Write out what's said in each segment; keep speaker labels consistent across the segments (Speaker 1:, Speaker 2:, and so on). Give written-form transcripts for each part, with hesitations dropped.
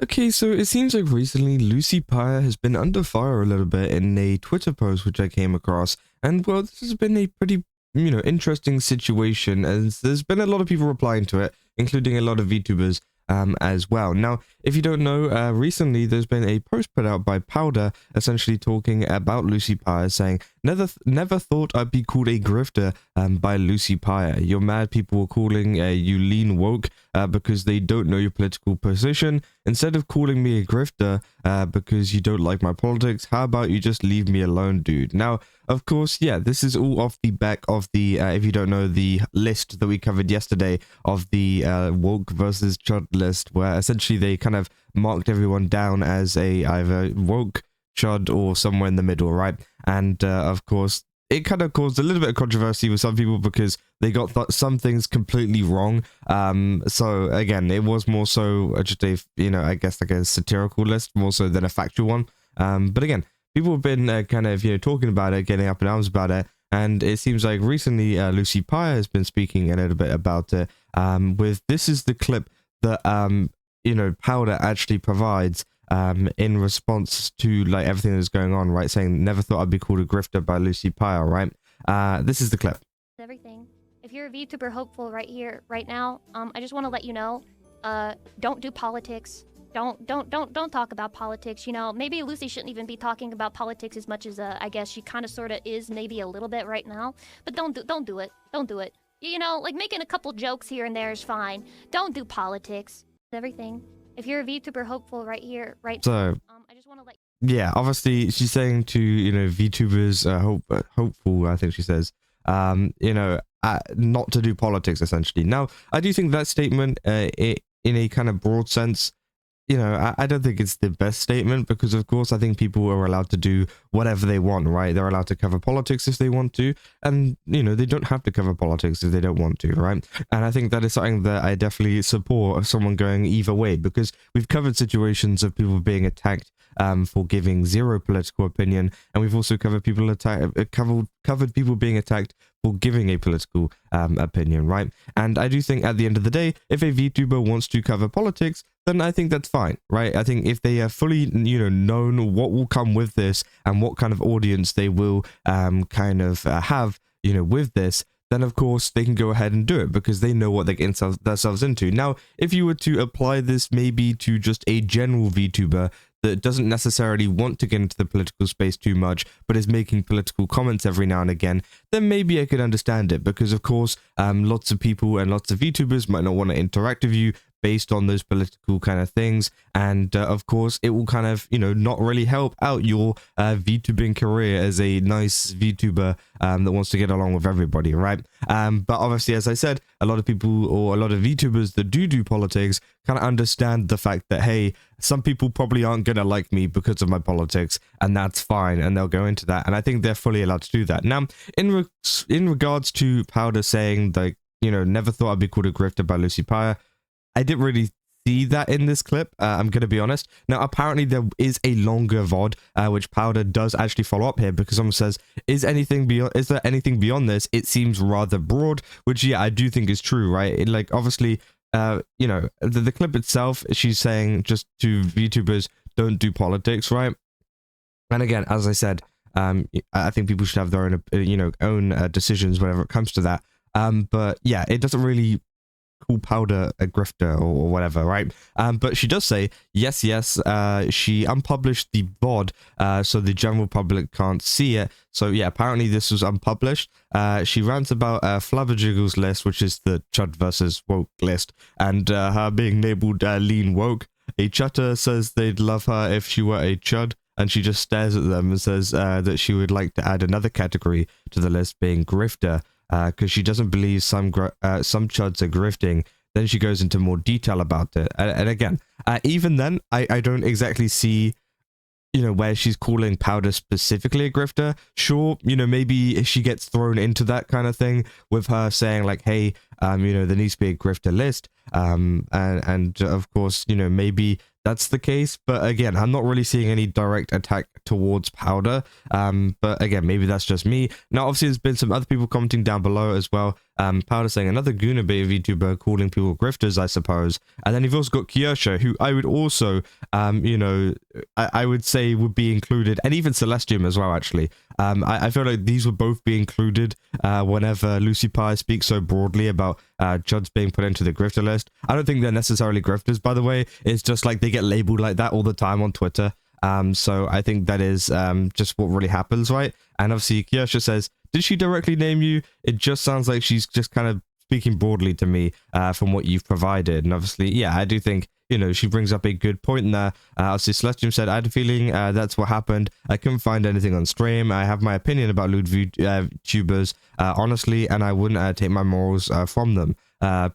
Speaker 1: Okay, so it seems like recently Lucy Pyre has been under fire a little bit in a Twitter post which I came across, and well, this has been a pretty, interesting situation as there's been a lot of people replying to it, including a lot of VTubers as well. Now, if you don't know, recently there's been a post put out by Powder essentially talking about Lucy Pyre, saying, never thought I'd be called a grifter by Lucy Pyre. You're mad people were calling you lean woke because they don't know your political position. Instead of calling me a grifter because you don't like my politics, how about you just leave me alone, dude? Now, of course, yeah, this is all off the back of the, if you don't know, the list that we covered yesterday of the woke versus chud list, where essentially they kind of marked everyone down as a either woke, chud, or somewhere in the middle, right? And of course, it kind of caused a little bit of controversy with some people because they got some things completely wrong. So again, it was more so just a, I guess like a satirical list more so than a factual one. But again, people have been kind of, talking about it, getting up in arms about it. And it seems like recently Lucy Pyre has been speaking a little bit about it. This is the clip that, Powder actually provides in response to like everything that's going on, right? Saying, never thought I'd be called a grifter by Lucy Pyre, right? This is the clip.
Speaker 2: Everything. If you're a VTuber hopeful right here, right now, I just want to let you know, don't do politics. Don't talk about politics. Maybe Lucy shouldn't even be talking about politics as much as I guess she kind of sort of is maybe a little bit right now. But don't do it. Don't do it. Like making a couple jokes here and there is fine. Don't do politics. Everything. If you're a VTuber hopeful right here, right
Speaker 1: so
Speaker 2: I just want to let
Speaker 1: yeah, obviously she's saying to VTubers hopeful, I think she says, not to do politics essentially. Now, I do think that statement in a kind of broad sense, I don't think it's the best statement because, of course, I think people are allowed to do whatever they want, right? They're allowed to cover politics if they want to, and, they don't have to cover politics if they don't want to, right? And I think that is something that I definitely support of someone going either way, because we've covered situations of people being attacked for giving zero political opinion, and we've also covered people covered people being attacked for giving a political opinion, right? And I do think at the end of the day, if a VTuber wants to cover politics, then I think that's fine, right? I think if they are fully, known what will come with this and what kind of audience they will kind of have, with this, then of course they can go ahead and do it because they know what they're getting themselves into. Now, if you were to apply this maybe to just a general VTuber that doesn't necessarily want to get into the political space too much, but is making political comments every now and again, then maybe I could understand it because, of course, lots of people and lots of VTubers might not want to interact with you based on those political kind of things, and of course it will kind of not really help out your VTubing career as a nice VTuber that wants to get along with everybody, right? But obviously, as I said, a lot of people or a lot of VTubers that do politics kind of understand the fact that, hey, some people probably aren't gonna like me because of my politics, and that's fine, and they'll go into that, and I think they're fully allowed to do that. Now, in regards to Powder saying like, never thought I'd be called a grifter by Lucy Pyre, I didn't really see that in this clip, I'm gonna be honest. Now, apparently there is a longer VOD, which Powder does actually follow up here because someone says, is there anything beyond this? It seems rather broad, which, yeah, I do think is true, right? Like, obviously, the clip itself, she's saying just to VTubers, don't do politics, right? And again, as I said, I think people should have their own, own decisions whenever it comes to that. But yeah, it doesn't really call Powder a grifter or whatever, right? But she does say, yes, she unpublished the VOD, so the general public can't see it. So yeah, apparently this was unpublished. She rants about Flabberjiggle's list, which is the chud versus woke list, and her being labeled lean woke. A chutter says they'd love her if she were a chud, and she just stares at them and says that she would like to add another category to the list, being grifter, because she doesn't believe some chuds are grifting. Then she goes into more detail about it, and again, even then, I don't exactly see, where she's calling Powder specifically a grifter. Sure, maybe she gets thrown into that kind of thing with her saying like, hey, there needs to be a grifter list, and of course, maybe that's the case, but again, I'm not really seeing any direct attack towards Powder, but again, maybe that's just me. Now, obviously, there's been some other people commenting down below as well, Powder saying another Guna bait VTuber calling people grifters, I suppose. And then you've also got Kyosha, who I would also, you know, I would say would be included, and even Celestium as well, actually. I feel like these would both be included whenever Lucy Pie speaks so broadly about Juds being put into the grifter list. I don't think they're necessarily grifters, by the way. It's just like they get labeled like that all the time on Twitter. So I think that is just what really happens, right? And obviously Kyosha says, did she directly name you? It just sounds like she's just kind of speaking broadly to me from what you've provided. And obviously, yeah, I do think, you know, she brings up a good point there. Obviously, Celestium said, I had a feeling that's what happened. I couldn't find anything on stream. I have my opinion about lewd VTubers, honestly, and I wouldn't take my morals from them.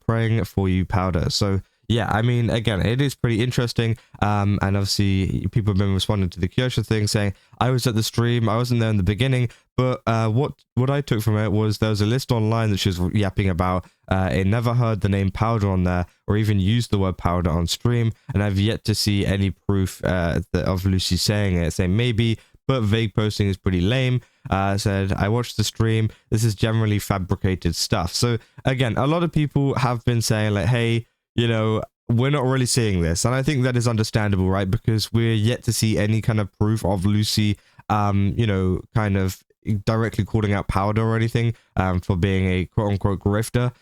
Speaker 1: Praying for you, Powder. So, yeah, I mean, again, it is pretty interesting. And obviously, people have been responding to the Kyosha thing, saying, I was at the stream, I wasn't there in the beginning, but what I took from it was there was a list online that she was yapping about. It never heard the name Powder on there, or even used the word Powder on stream, and I've yet to see any proof of Lucy saying it, saying maybe, but vague posting is pretty lame. Said, I watched the stream, this is generally fabricated stuff. So, again, a lot of people have been saying, like, hey, you know, we're not really seeing this. And I think that is understandable, right? Because we're yet to see any kind of proof of Lucy, you know, kind of directly calling out Powder or anything for being a quote-unquote grifter.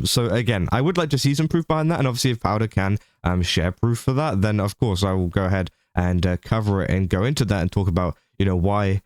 Speaker 1: So again, I would like to see some proof behind that. And obviously if Powder can share proof for that, then of course I will go ahead and cover it and go into that and talk about, you know, why,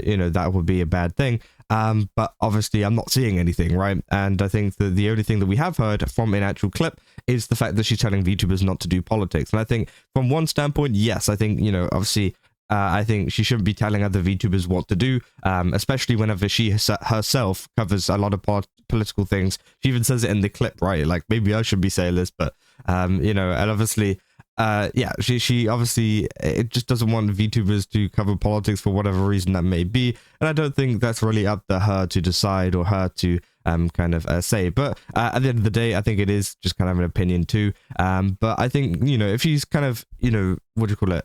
Speaker 1: you know, that would be a bad thing. But obviously I'm not seeing anything, right? And I think that the only thing that we have heard from an actual clip is the fact that she's telling VTubers not to do politics. And I think from one standpoint, yes, I think, you know, obviously, I think she shouldn't be telling other VTubers what to do, especially whenever she herself covers a lot of political things. She even says it in the clip, right? Like, maybe I should be saying this, but, you know, and obviously, yeah, she obviously, it just doesn't want VTubers to cover politics for whatever reason that may be. And I don't think that's really up to her to decide or her to kind of say. But at the end of the day, I think it is just kind of an opinion too. But I think, you know, if she's kind of, you know, what do you call it?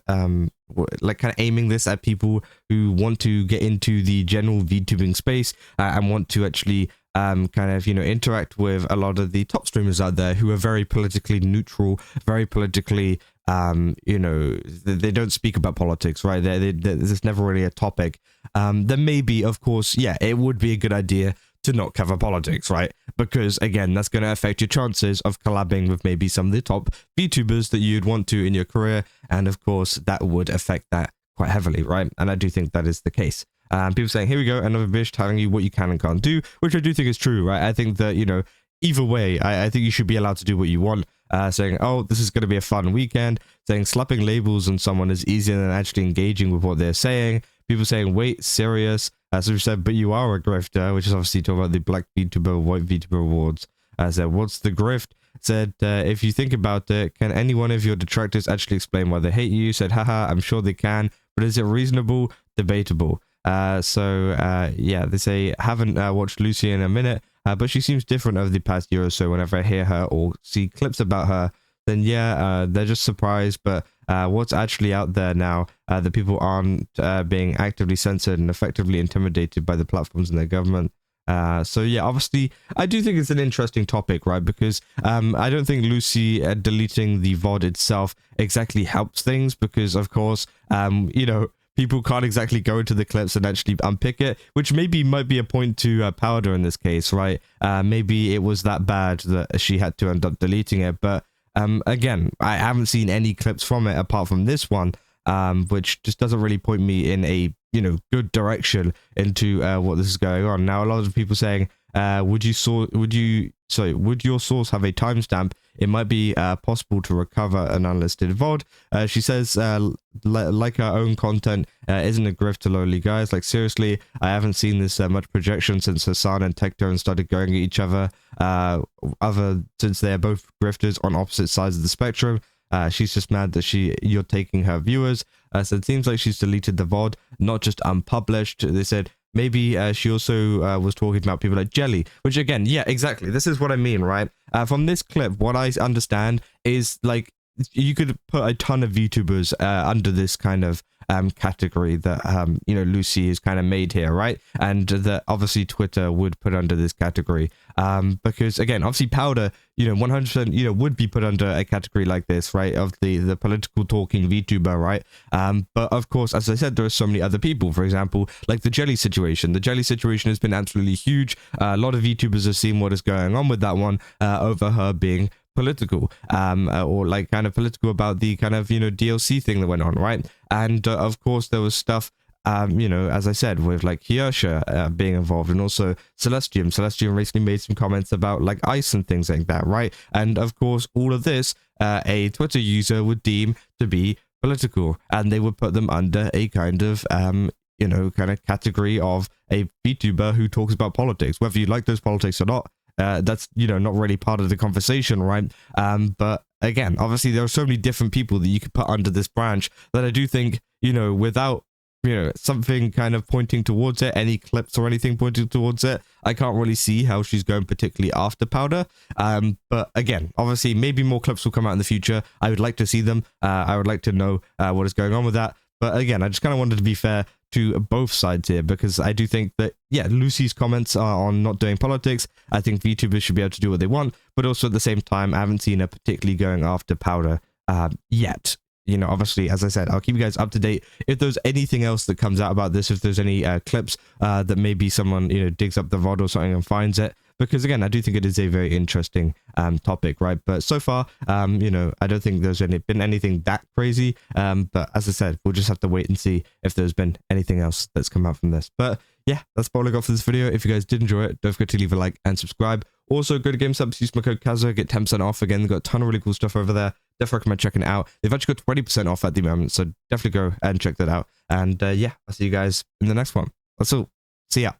Speaker 1: Like kind of aiming this at people who want to get into the general VTubing space and want to actually kind of, you know, interact with a lot of the top streamers out there who are very politically neutral, very politically, you know, they don't speak about politics, right? There's never really a topic. Then maybe, of course, yeah, it would be a good idea to not cover politics, right? Because again, that's going to affect your chances of collabing with maybe some of the top VTubers that you'd want to in your career. And of course, that would affect that quite heavily, right? And I do think that is the case. People saying, here we go, another bitch telling you what you can and can't do, which I do think is true, right? I think that, you know, either way, I think you should be allowed to do what you want. Saying, oh, this is going to be a fun weekend. Saying slapping labels on someone is easier than actually engaging with what they're saying. People saying, wait, serious? So we said, but you are a grifter, which is obviously talking about the Black VTuber, White VTuber awards. Said, what's the grift? Said, if you think about it, can any one of your detractors actually explain why they hate you? Said, haha, I'm sure they can, but is it reasonable? Debatable. Yeah, they say, haven't watched Lucy in a minute, but she seems different over the past year or so. Whenever I hear her or see clips about her, then yeah, they're just surprised. But what's actually out there now, that people aren't being actively censored and effectively intimidated by the platforms and their government. So yeah, obviously, I do think it's an interesting topic, right? Because I don't think Lucy deleting the VOD itself exactly helps things, because of course, you know, people can't exactly go into the clips and actually unpick it, which maybe might be a point to Powder in this case, right? Maybe it was that bad that she had to end up deleting it. But again, I haven't seen any clips from it apart from this one, which just doesn't really point me in a, you know, good direction into what this is going on. Now, a lot of people saying, would your source have a timestamp? It might be possible to recover an unlisted VOD. She says, like our own content isn't a grift to lowly guys. Like, seriously, I haven't seen this much projection since Hassan and Tectone started going at each other, since they're both grifters on opposite sides of the spectrum. She's just mad that you're taking her viewers. So it seems like she's deleted the VOD, not just unpublished. They said, maybe she also was talking about people like Jelly, which again, yeah, exactly. This is what I mean, right? From this clip, what I understand is like you could put a ton of VTubers under this kind of category that you know, Lucy is kind of made here, right? And that obviously Twitter would put under this category, because again, obviously Powder, you know, 100%, you know, would be put under a category like this, right, of the political talking VTuber, right? But of course, as I said, there are so many other people, for example, like the Jelly situation. The Jelly situation has been absolutely huge. A lot of VTubers have seen what is going on with that one, over her being political, or like kind of political about the kind of, you know, DLC thing that went on, right? And of course there was stuff, you know, as I said, with like Hirscher being involved, and also Celestium. Celestium recently made some comments about like ice and things like that, right? And of course, all of this, a Twitter user would deem to be political, and they would put them under a kind of, you know, kind of category of a VTuber who talks about politics. Whether you like those politics or not, that's, you know, not really part of the conversation, right? But again, obviously there are so many different people that you could put under this branch that I do think, you know, without, you know, something kind of pointing towards it, any clips or anything pointing towards it, I can't really see how she's going particularly after Powder. But again, obviously maybe more clips will come out in the future. I would like to see them. I would like to know what is going on with that. But again, I just kind of wanted to be fair to both sides here, because I do think that, yeah, Lucy's comments are on not doing politics. I think VTubers should be able to do what they want, but also at the same time, I haven't seen her particularly going after Powder yet. You know, obviously, as I said, I'll keep you guys up to date if there's anything else that comes out about this, if there's any clips that maybe someone, you know, digs up the VOD or something and finds it. Because again, I do think it is a very interesting topic, right? But so far, you know, I don't think there's been anything that crazy. But as I said, we'll just have to wait and see if there's been anything else that's come out from this. But yeah, that's all I got for this video. If you guys did enjoy it, don't forget to leave a like and subscribe. Also, go to GameSubs, use my code Kazo, get 10% off. Again, they've got a ton of really cool stuff over there. Definitely recommend checking it out. They've actually got 20% off at the moment, so definitely go and check that out. And yeah, I'll see you guys in the next one. That's all. See ya.